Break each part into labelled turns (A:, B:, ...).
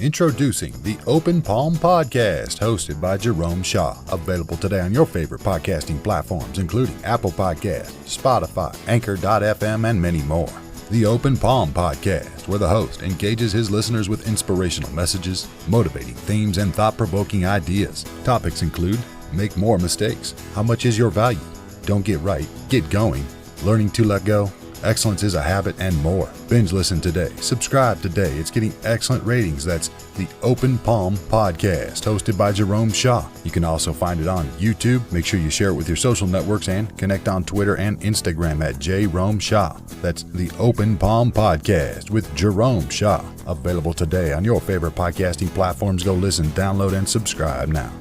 A: Introducing the Open Palm Podcast, hosted by Jerome Shaw. Available today on your favorite podcasting platforms, including Apple Podcasts, Spotify, Anchor.fm, and many more. The Open Palm Podcast, where the host engages his listeners with inspirational messages, motivating themes, and thought-provoking ideas. Topics include: make more mistakes, how much is your value, don't get right, get going, learning to let go, excellence is a habit, and more. Binge listen today. Subscribe today. It's getting excellent ratings. That's the Open Palm Podcast, hosted by Jerome Shaw. You can also find it on YouTube. Make sure you share it with your social networks and connect on Twitter and Instagram at Jerome Shaw. That's the Open Palm Podcast with Jerome Shaw. Available today on your favorite podcasting platforms. Go listen, download, and subscribe now.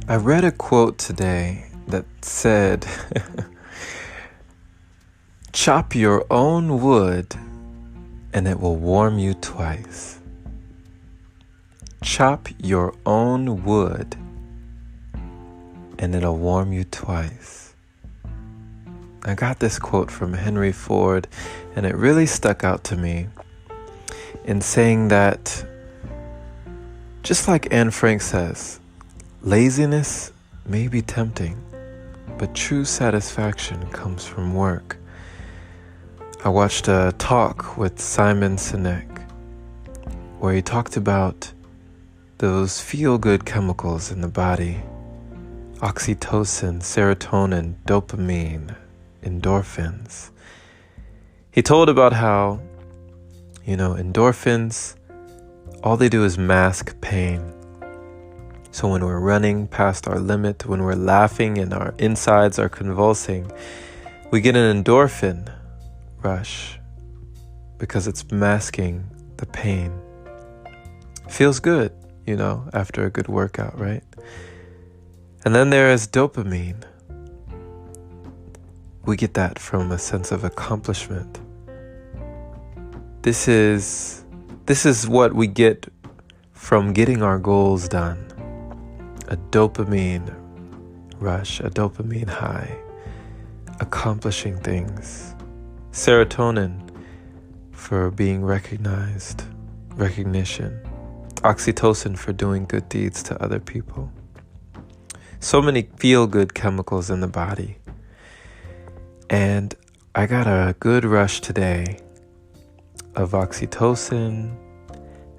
B: I read a quote today that said, "Chop your own wood and it will warm you twice." Chop your own wood and it'll warm you twice. I got this quote from Henry Ford, and it really stuck out to me in saying that, just like Anne Frank says, laziness may be tempting, but true satisfaction comes from work. I watched a talk with Simon Sinek where he talked about those feel-good chemicals in the body: oxytocin, serotonin, dopamine, endorphins. He told about how, endorphins, all they do is mask pain. So when we're running past our limit, when we're laughing and our insides are convulsing, we get an endorphin rush because it's masking the pain. Feels good, after a good workout, right? And then there is dopamine. We get that from a sense of accomplishment. This is what we get from getting our goals done. A dopamine rush, a dopamine high, accomplishing things. Serotonin for being recognized, recognition. Oxytocin for doing good deeds to other people. So many feel-good chemicals in the body. And I got a good rush today of oxytocin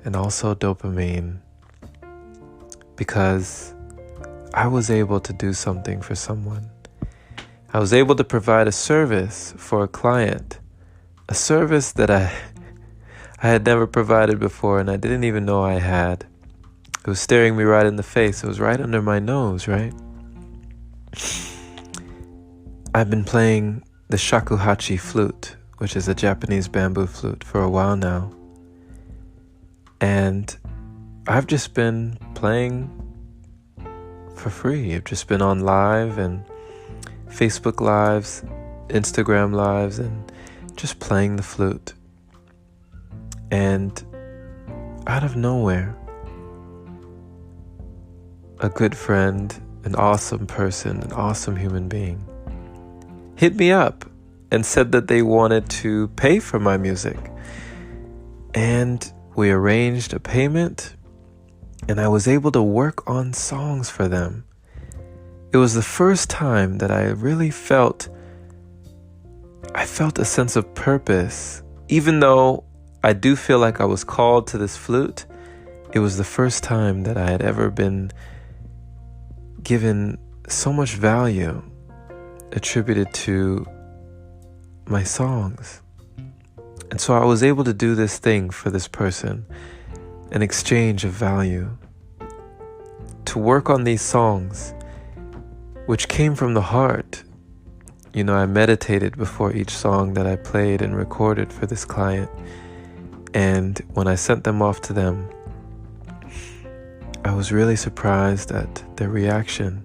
B: and also dopamine, because I was able to do something for someone. I was able to provide a service for a client, a service that I had never provided before, and I didn't even know I had. It was staring me right in the face. It was right under my nose, right? I've been playing the shakuhachi flute, which is a Japanese bamboo flute, for a while now. And I've just been playing for free. I've just been on live and Facebook lives, Instagram lives, and just playing the flute. And out of nowhere, a good friend, an awesome person, an awesome human being, hit me up and said that they wanted to pay for my music. And we arranged a payment, and I was able to work on songs for them. It was the first time that I really felt a sense of purpose. Even though I do feel like I was called to this flute, it was the first time that I had ever been given so much value attributed to my songs. And so I was able to do this thing for this person, an exchange of value, to work on these songs, which came from the heart. I meditated before each song that I played and recorded for this client. And when I sent them off to them, I was really surprised at their reaction.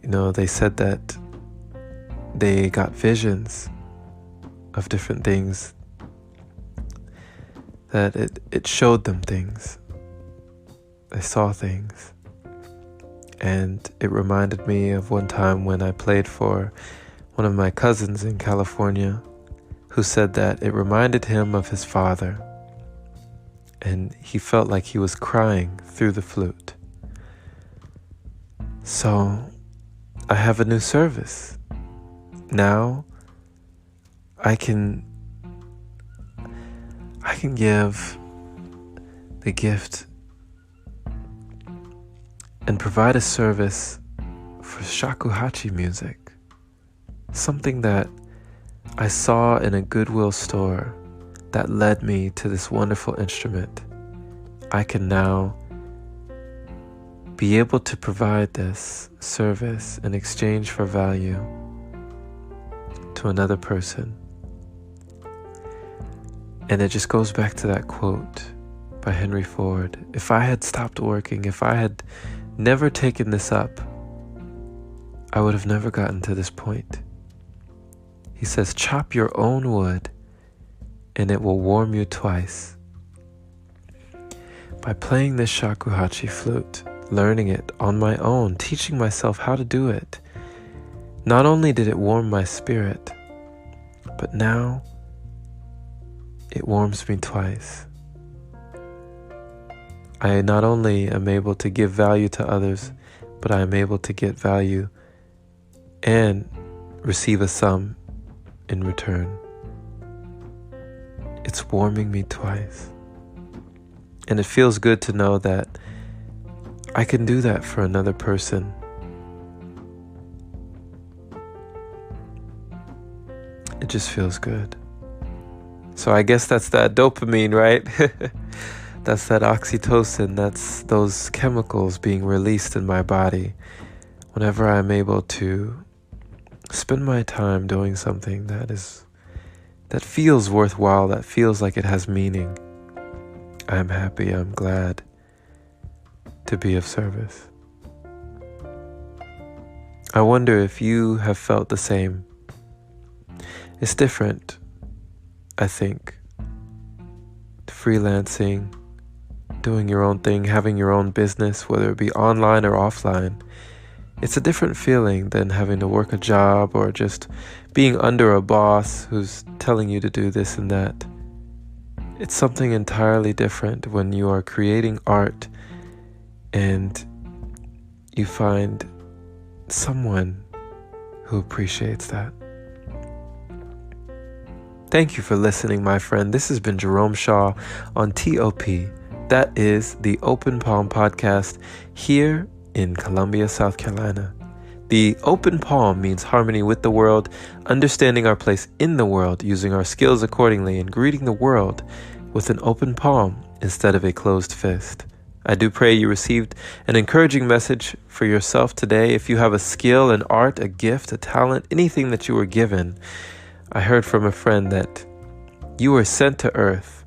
B: They said that they got visions of different things, that it showed them things. They saw things. And it reminded me of one time when I played for one of my cousins in California who said that it reminded him of his father, and he felt like he was crying through the flute. So I have a new service. Now I can give the gift and provide a service for shakuhachi music, something that I saw in a Goodwill store that led me to this wonderful instrument. I can now be able to provide this service in exchange for value to another person. And it just goes back to that quote by Henry Ford. If I had stopped working, if I had never taken this up, I would have never gotten to this point. He says, chop your own wood and it will warm you twice. By playing this shakuhachi flute, learning it on my own, teaching myself how to do it, not only did it warm my spirit, but now it warms me twice. I not only am able to give value to others, but I am able to get value and receive a sum in return. It's warming me twice. And it feels good to know that I can do that for another person. It just feels good. So I guess that's that dopamine, right? That's that oxytocin. That's those chemicals being released in my body whenever I'm able to spend my time doing something that feels worthwhile, that feels like it has meaning. I'm happy, I'm glad to be of service. I wonder if you have felt the same. It's different, I think. Freelancing, doing your own thing, having your own business, whether it be online or offline. It's a different feeling than having to work a job or just being under a boss who's telling you to do this and that. It's something entirely different when you are creating art and you find someone who appreciates that. Thank you for listening, my friend. This has been Jerome Shaw on TOP. That is the Open Palm Podcast here in Columbia, South Carolina. The open palm means harmony with the world, understanding our place in the world, using our skills accordingly, and greeting the world with an open palm instead of a closed fist. I do pray you received an encouraging message for yourself today. If you have a skill, an art, a gift, a talent, anything that you were given, I heard from a friend that you were sent to earth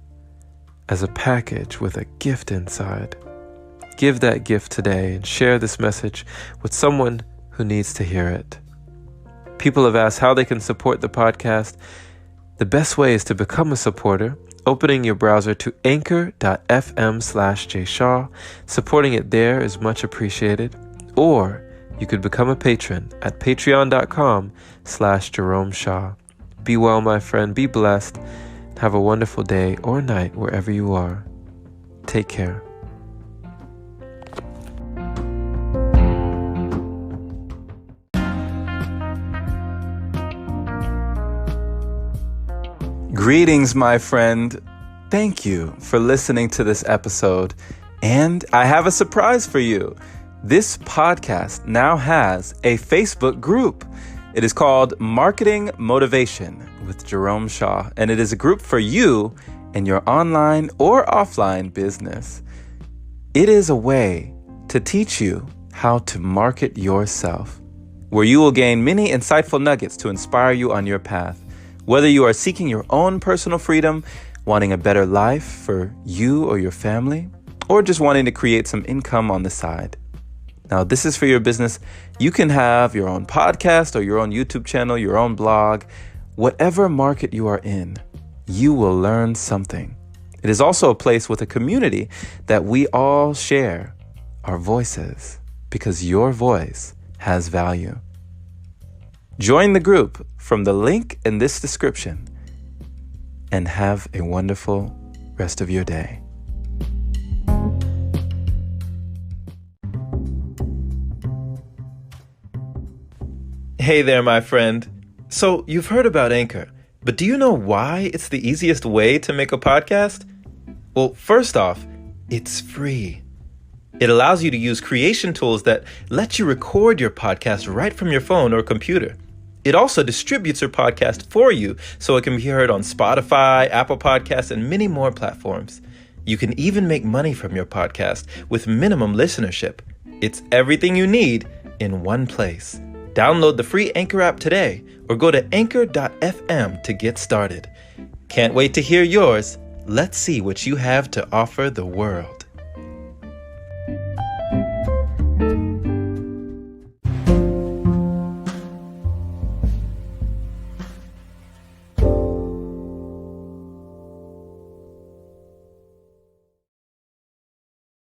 B: as a package with a gift inside. Give that gift today and share this message with someone who needs to hear it. People have asked how they can support the podcast. The best way is to become a supporter, opening your browser to anchor.fm/jshaw. Supporting it there is much appreciated. Or you could become a patron at patreon.com/Jerome Shaw. Be well, my friend. Be blessed. Have a wonderful day or night wherever you are. Take care. Greetings, my friend. Thank you for listening to this episode. And I have a surprise for you. This podcast now has a Facebook group. It is called Marketing Motivation with Jerome Shaw, and it is a group for you and your online or offline business. It is a way to teach you how to market yourself, where you will gain many insightful nuggets to inspire you on your path. Whether you are seeking your own personal freedom, wanting a better life for you or your family, or just wanting to create some income on the side. Now, this is for your business. You can have your own podcast or your own YouTube channel, your own blog. Whatever market you are in, you will learn something. It is also a place with a community that we all share our voices because your voice has value. Join the group from the link in this description and have a wonderful rest of your day. Hey there, my friend. So you've heard about Anchor, but do you know why it's the easiest way to make a podcast? Well, first off, it's free. It allows you to use creation tools that let you record your podcast right from your phone or computer. It also distributes your podcast for you so it can be heard on Spotify, Apple Podcasts, and many more platforms. You can even make money from your podcast with minimum listenership. It's everything you need in one place. Download the free Anchor app today or go to anchor.fm to get started. Can't wait to hear yours. Let's see what you have to offer the world.